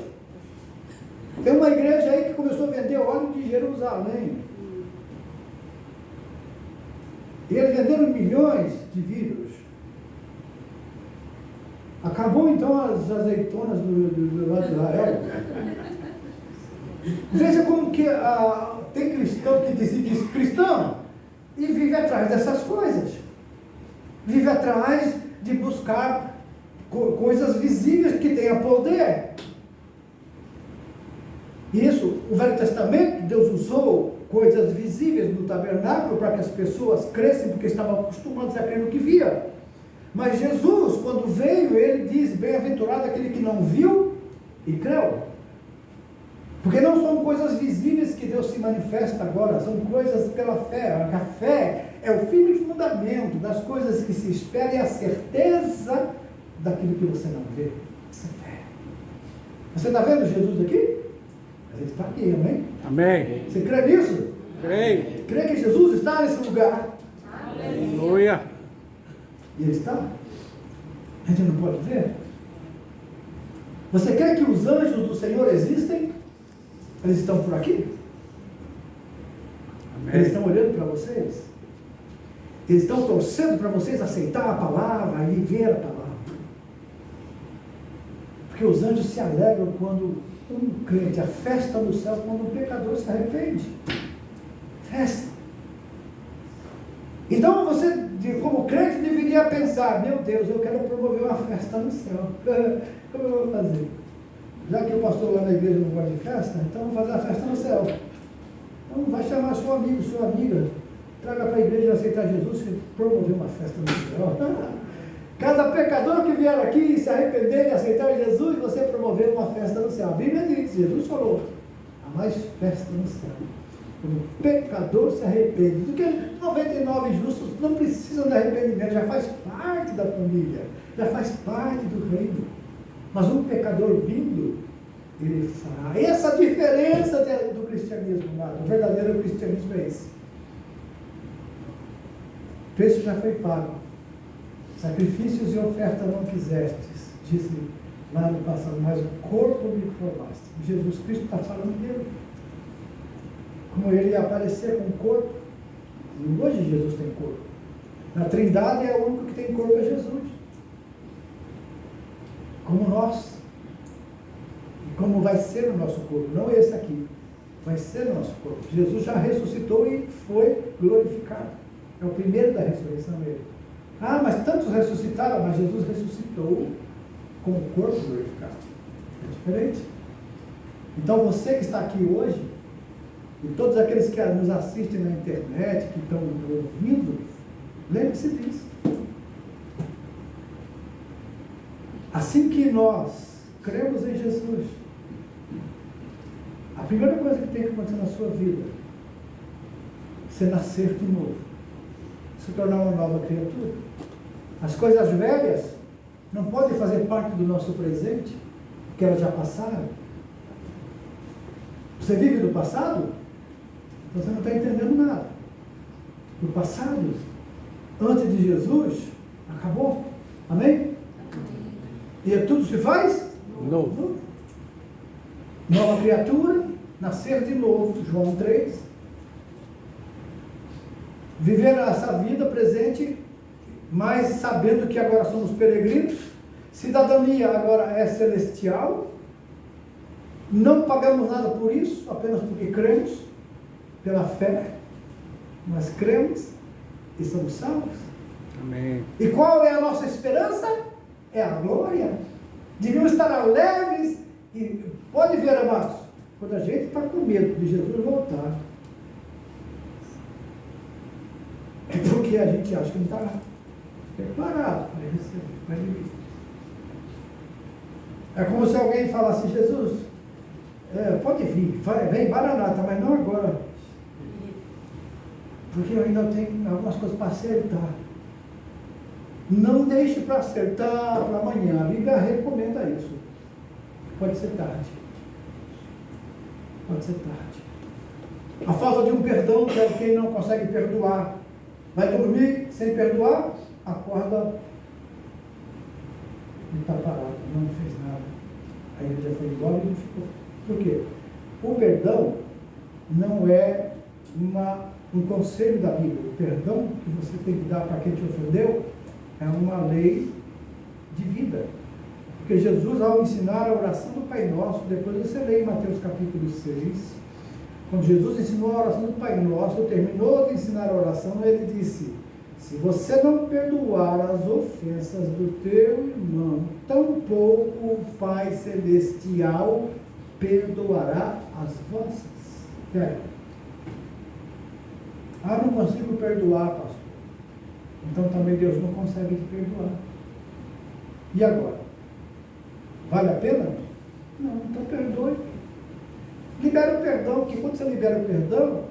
Tem uma igreja aí que começou a vender óleo de Jerusalém. E eles venderam milhões de vidros. Acabou então as azeitonas do lado de Israel. Veja como que tem cristão que diz cristão e vive atrás dessas coisas. Vive atrás de buscar coisas visíveis que tenham poder. Isso, o Velho Testamento, Deus usou coisas visíveis no tabernáculo para que as pessoas crescem, porque estavam acostumados a crer no que via. Mas Jesus, quando veio, ele diz: bem-aventurado aquele que não viu e creu. Porque não são coisas visíveis que Deus se manifesta agora, são coisas pela fé. A fé é o firme fundamento das coisas que se esperam e a certeza daquilo que você não vê. Essa é fé. Você está vendo Jesus aqui? Ele está aqui, amém? Amém. Você crê nisso? Creio. Crê que Jesus está nesse lugar? Aleluia. E ele está? A gente não pode ver? Você crê que os anjos do Senhor existem? Eles estão por aqui? Amém. Eles estão olhando para vocês? Eles estão torcendo para vocês aceitar a palavra e viver a palavra. Porque os anjos se alegram quando um crente, a festa no céu, quando um pecador se arrepende. Festa. Então você, como crente, deveria pensar: meu Deus, eu quero promover uma festa no céu. Como eu vou fazer? Já que o pastor lá na igreja não gosta de festa, então vamos fazer a festa no céu. Então vai chamar seu amigo, sua amiga, traga para a igreja e aceitar Jesus e promover uma festa no céu. Cada pecador que vier aqui se arrepender e aceitar Jesus, você promover uma festa no céu. A Bíblia diz, Jesus falou: há mais festa no céu. Quando o pecador se arrepende, do que 99 justos não precisam de arrependimento, já faz parte da família, já faz parte do reino. Mas um pecador vindo, ele fará. Essa é a diferença do cristianismo, o verdadeiro cristianismo é esse. O preço já foi pago. Sacrifícios e oferta não quisestes, disse lá no passado, mas o corpo me formaste. Jesus Cristo está falando dele. Como ele ia aparecer com o corpo. E hoje Jesus tem corpo. Na Trindade é o único que tem corpo, é Jesus. Como nós. E como vai ser o nosso corpo. Não esse aqui. Vai ser o nosso corpo. Jesus já ressuscitou e foi glorificado. É o primeiro da ressurreição dele. Ah, mas tantos ressuscitaram, mas Jesus ressuscitou com o corpo glorificado. É diferente. Então você que está aqui hoje, e todos aqueles que nos assistem na internet, que estão ouvindo, lembre-se disso. Assim que nós cremos em Jesus, a primeira coisa que tem que acontecer na sua vida é você nascer de novo, se tornar uma nova criatura. As coisas velhas não podem fazer parte do nosso presente, porque elas já passaram. Você vive do passado? Você não está entendendo nada. Do passado, antes de Jesus, acabou. Amém? E tudo se faz? Novo. Nova criatura, nascer de novo, João 3. Viver essa vida presente, mas sabendo que agora somos peregrinos. Cidadania agora é celestial. Não pagamos nada por isso, apenas porque cremos, pela fé. Nós cremos e somos salvos. Amém. E qual é a nossa esperança? É a glória. Devíamos estar alegres e pode ver, amados, quando a gente está com medo de Jesus voltar, é porque a gente acha que não está preparado para receber, para ele vir. É como se alguém falasse: Jesus, pode vir, vem Maranata, mas não agora. porque eu ainda tenho algumas coisas para acertar. Não deixe para acertar para amanhã. A Bíblia recomenda isso. Pode ser tarde. Pode ser tarde. A falta de um perdão, que é quem não consegue perdoar. Vai dormir sem perdoar, acorda e está parado, não fez nada. Aí ele já foi embora e não ficou. Por quê? O perdão não é um conselho da Bíblia. O perdão que você tem que dar para quem te ofendeu é uma lei de vida. Porque Jesus, ao ensinar a oração do Pai Nosso, depois você lê em Mateus capítulo 6, quando Jesus ensinou a oração do Pai Nosso, terminou de ensinar a oração, ele disse: se você não perdoar as ofensas do teu irmão, tampouco o Pai Celestial perdoará as vossas. Não consigo perdoar, pastor. Então também Deus não consegue te perdoar. E agora? Vale a pena? Não, então perdoe. Libera o perdão, porque quando você libera o perdão,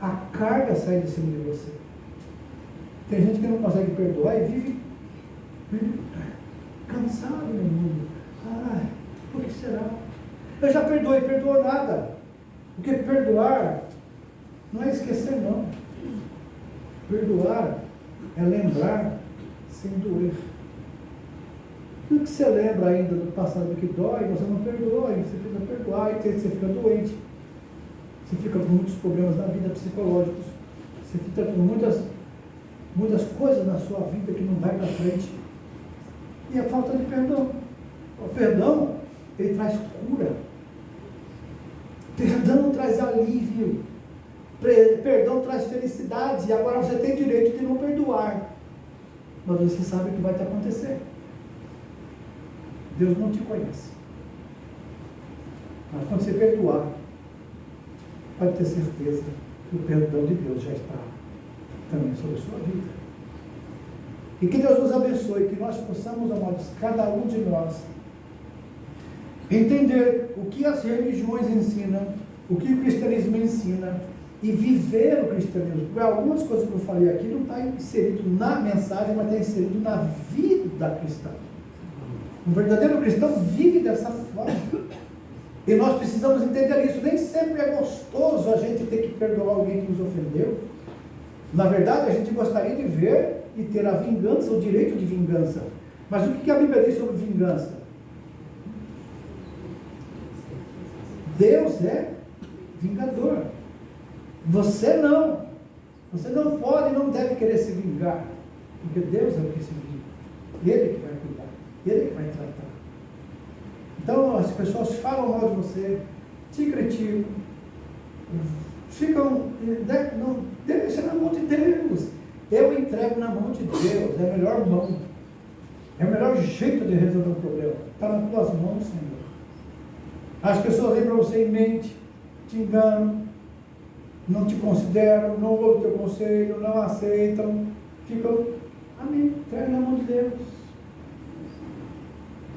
a carga sai de cima de você. Tem gente que não consegue perdoar e vive cansado no mundo. Por que será? Eu já perdoei, perdoou nada. Porque perdoar não é esquecer, não. Perdoar é lembrar sem doer. E o que você lembra ainda do passado que dói, você não perdoa, você precisa perdoar, e você fica doente. Você fica com muitos problemas na vida psicológicos. Você fica com muitas coisas na sua vida que não vai para frente. E a falta de perdão. O perdão, ele traz cura. Perdão traz alívio. Perdão traz felicidade. E agora você tem direito de não perdoar. Mas você sabe o que vai te acontecer. Deus não te conhece. Mas quando você perdoar, pode ter certeza que o perdão de Deus já está também sobre a sua vida. E que Deus nos abençoe, que nós possamos, amados, cada um de nós, entender o que as religiões ensinam, o que o cristianismo ensina, e viver o cristianismo. Porque algumas coisas que eu falei aqui não está inserido na mensagem, mas está inserido na vida cristã. Um verdadeiro cristão vive dessa forma. E nós precisamos entender isso. Nem sempre é gostoso a gente ter que perdoar alguém que nos ofendeu. Na verdade, a gente gostaria de ver e ter a vingança, o direito de vingança. Mas o que a Bíblia diz sobre vingança? Deus é vingador. Você não. Você não pode e não deve querer se vingar. Porque Deus é o que se vinga. Ele que vai cuidar. Ele que vai tratar. Então as pessoas falam mal de você, te criticam, ficam, não, deixa na mão de Deus. Eu entrego na mão de Deus, é a melhor mão. É o melhor jeito de resolver o problema. Está nas tuas mãos, Senhor. As pessoas vêm para você em mente, te enganam, não te consideram, não ouvem o teu conselho, não aceitam, ficam, amém, entrega na mão de Deus.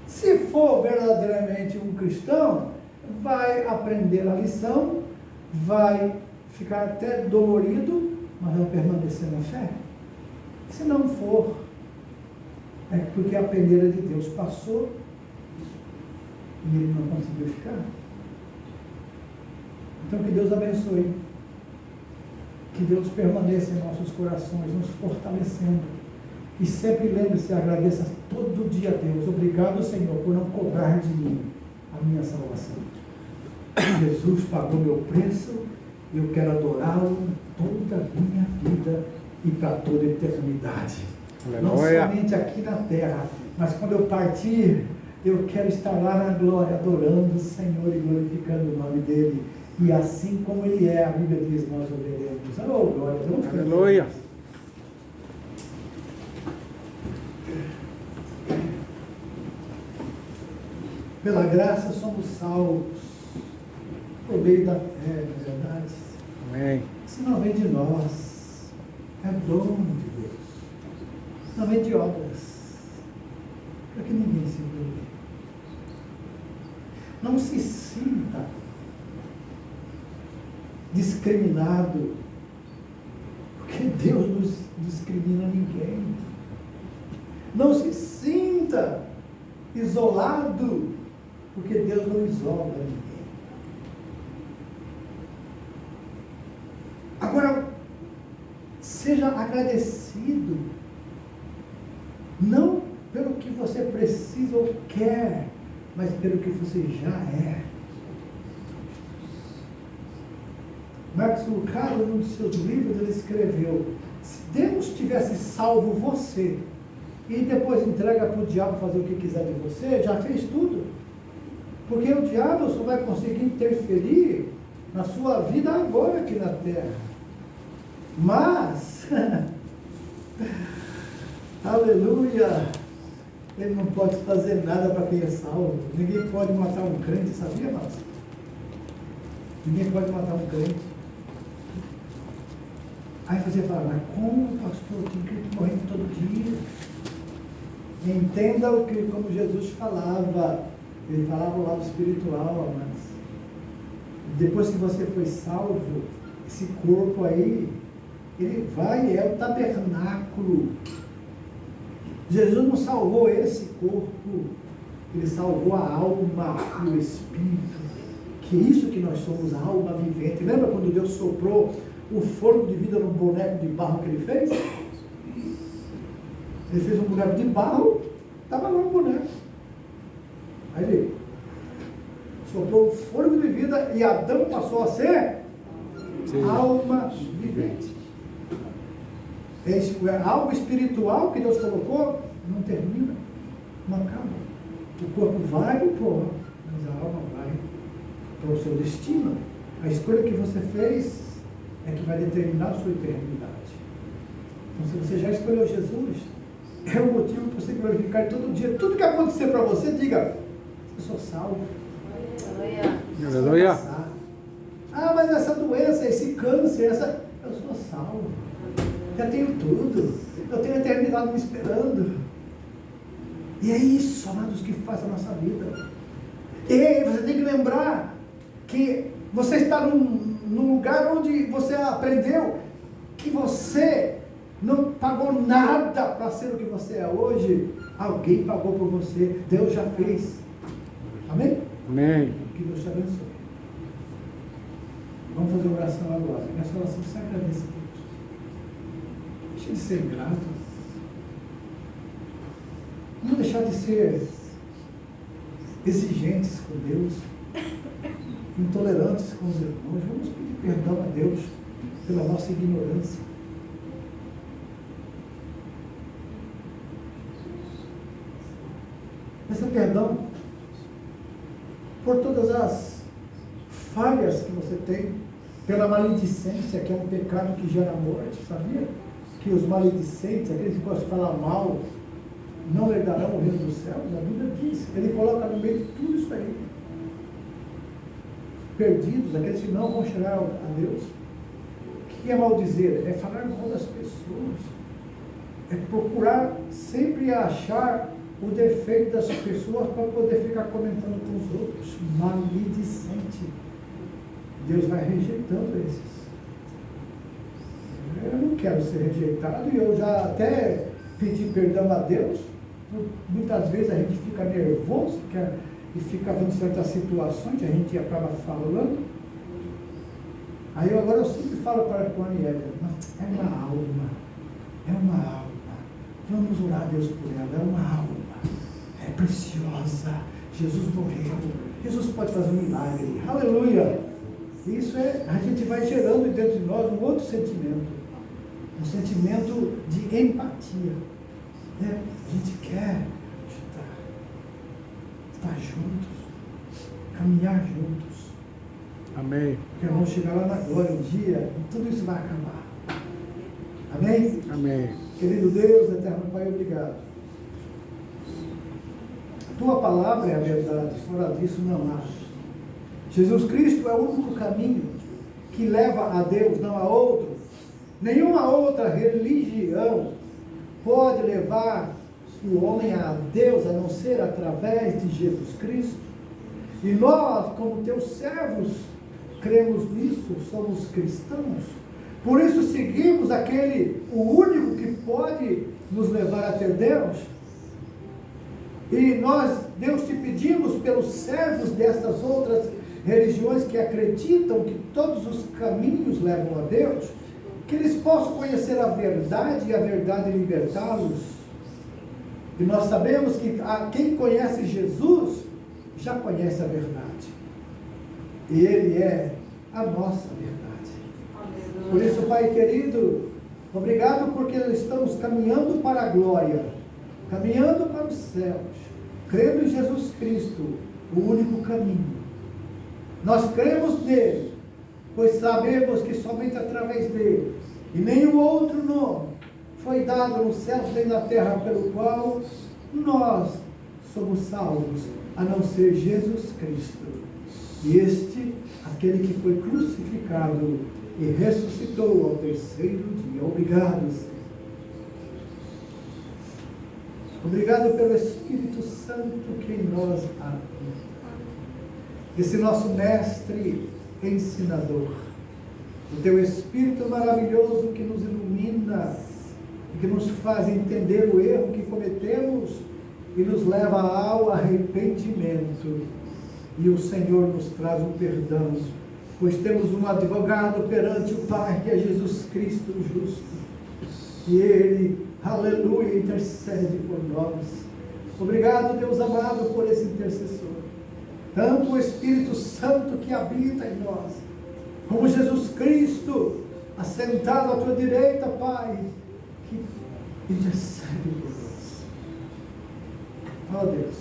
Se for verdadeiramente um cristão, vai aprender a lição, vai ficar até dolorido, mas vai permanecer na fé. Se não for, é porque a peneira de Deus passou e ele não conseguiu ficar. Então que Deus abençoe, que Deus permaneça em nossos corações, nos fortalecendo. E sempre lembre-se, agradeça todo dia a Deus. Obrigado, Senhor, por não cobrar de mim a minha salvação. Jesus pagou meu preço e eu quero adorá-lo toda a minha vida e para toda a eternidade. Não somente aqui na terra, mas quando eu partir, eu quero estar lá na glória, adorando o Senhor e glorificando o nome dEle. E assim como Ele é, a Bíblia diz, nós o veremos. Oh, glória a Deus. Aleluia. Pela graça somos salvos, por meio da fé, na verdade. Amém. Isso não vem de nós, é dom de Deus. Não vem de obras, para que ninguém se engane. Não se sinta discriminado Deus não discrimina ninguém. Não se sinta isolado, porque Deus não isola ninguém. Agora, seja agradecido, não pelo que você precisa ou quer, mas pelo que você já é. Max Lucado, num dos seus livros, ele escreveu: se Deus tivesse salvo você e depois entrega para o diabo fazer o que quiser de você, já fez tudo. Porque o diabo só vai conseguir interferir na sua vida agora aqui na terra. Mas, aleluia, ele não pode fazer nada para quem é salvo. Ninguém pode matar um crente, sabia, Márcio? Ninguém pode matar um crente. Aí você fala: mas como, pastor? Tem crente morrendo todo dia. Entenda o que, como Jesus falava. Ele falava o lado espiritual, mas depois que você foi salvo, esse corpo aí, ele vai, é o tabernáculo. Jesus não salvou esse corpo, ele salvou a alma e o espírito, que é isso que nós somos, a alma vivente. Lembra quando Deus soprou o forno de vida no boneco de barro que ele fez? Ele fez um boneco de barro, estava lá o boneco. Aí ele soprou o forno de vida e Adão passou a ser alma vivente. É algo espiritual que Deus colocou, não termina, não acaba. O corpo vai para o pó, mas a alma vai para o seu destino. A escolha que você fez é que vai determinar a sua eternidade. Então, se você já escolheu Jesus, é o motivo para você glorificar todo dia. Tudo que acontecer para você, diga: eu sou salvo. Aleluia. Ah, mas essa doença, esse câncer, eu sou salvo. Já tenho tudo. Eu tenho a eternidade me esperando. E é isso, amados, que faz a nossa vida. E você tem que lembrar que você está num lugar onde você aprendeu que você não pagou nada para ser o que você é hoje. Alguém pagou por você. Deus já fez. Amém? Amém. Que Deus te abençoe. Vamos fazer oração agora. Nessa oração você agradece a Deus. Deixa de ser grato. Não deixar de ser exigentes com Deus, intolerantes com os irmãos. Vamos pedir perdão a Deus pela nossa ignorância. Peça perdão por todas as falhas que você tem, pela maledicência, que é um pecado que gera morte, sabia? Que os maledicentes, aqueles que gostam de falar mal, não herdarão o reino dos céus. A Bíblia diz, ele coloca no meio de tudo isso aí. Perdidos, aqueles que não vão chegar a Deus. O que é maldizer? É falar mal das pessoas. É procurar sempre achar o defeito das pessoas para poder ficar comentando com os outros. Maledicente. Deus vai rejeitando esses. Eu não quero ser rejeitado e eu já até pedi perdão a Deus. Muitas vezes a gente fica nervoso e fica vendo certas situações que a gente acaba falando. Aí agora eu sempre falo para a Aniela: é uma alma, é uma alma. Vamos orar a Deus por ela, é uma alma, é preciosa. Jesus morreu, Jesus pode fazer um milagre, aleluia. Isso a gente vai gerando dentro de nós um outro sentimento, um sentimento de empatia. A gente quer estar juntos, caminhar juntos. Amém. Porque vamos chegar lá na glória um dia e tudo isso vai acabar. Amém? Amém. Querido Deus, eterno Pai, obrigado. A tua palavra é a verdade, fora disso não há. Jesus Cristo é o único caminho que leva a Deus, não a outro. Nenhuma outra religião pode levar o homem a Deus, a não ser através de Jesus Cristo. E nós, como teus servos, cremos nisso, somos cristãos. Por isso seguimos o único que pode nos levar a ter Deus. E nós, Deus, te pedimos pelos servos destas outras religiões que acreditam que todos os caminhos levam a Deus, que eles possam conhecer a verdade e a verdade libertá-los. E nós sabemos que quem conhece Jesus já conhece a verdade. E Ele é a nossa verdade. Por isso, Pai querido, obrigado porque estamos caminhando para a glória, caminhando para os céus, crendo em Jesus Cristo, o único caminho. Nós cremos nele, pois sabemos que somente através dele, e nenhum outro nome foi dado nos céus nem na terra, pelo qual nós somos salvos, a não ser Jesus Cristo. E aquele que foi crucificado e ressuscitou ao terceiro dia. Obrigado, Senhor. Obrigado pelo Espírito Santo que em nós habita. Esse nosso mestre ensinador. O teu Espírito maravilhoso que nos ilumina e que nos faz entender o erro que cometemos e nos leva ao arrependimento. E o Senhor nos traz o perdão, pois temos um advogado perante o Pai, que é Jesus Cristo o justo. E Ele, aleluia, intercede por nós. Obrigado, Deus amado, por esse intercessor. Tanto o Espírito Santo que habita em nós, como Jesus Cristo, assentado à tua direita, Pai, que intercede por nós. Ó Deus,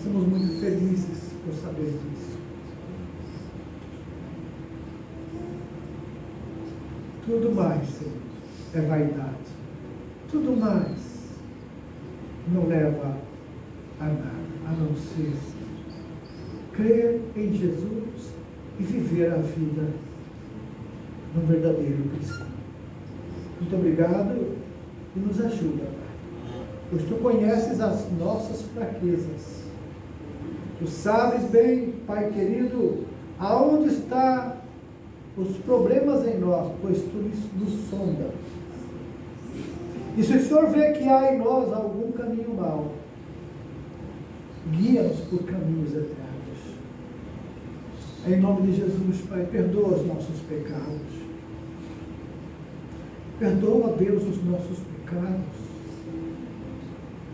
somos muito felizes por saber disso. Tudo mais, Senhor, é vaidade. Tudo mais não leva a nada, a não ser crer em Jesus e viver a vida no verdadeiro cristão. Muito obrigado e nos ajuda, Pai, pois Tu conheces as nossas fraquezas. Tu sabes bem, Pai querido, aonde estão os problemas em nós, pois Tu nos sonda. E se o Senhor vê que há em nós algum caminho mau, guia-nos por caminhos eternos. Em nome de Jesus, Pai, perdoa os nossos pecados. Perdoa, Deus, os nossos pecados.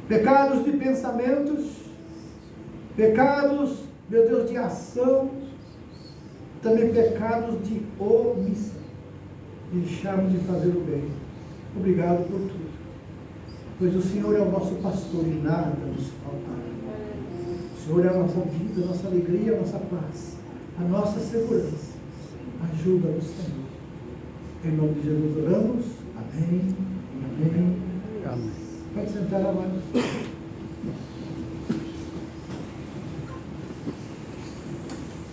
Pecados de pensamentos, pecados, meu Deus, de ação, também pecados de omissão. Deixarmos de fazer o bem. Obrigado por tudo. Pois o Senhor é o nosso pastor e nada nos faltará. O Senhor é a nossa vida, a nossa alegria, a nossa paz, a nossa segurança. Ajuda-nos, Senhor. Em nome de Jesus oramos. Amém. Amém. Amém. Pode sentar, amados.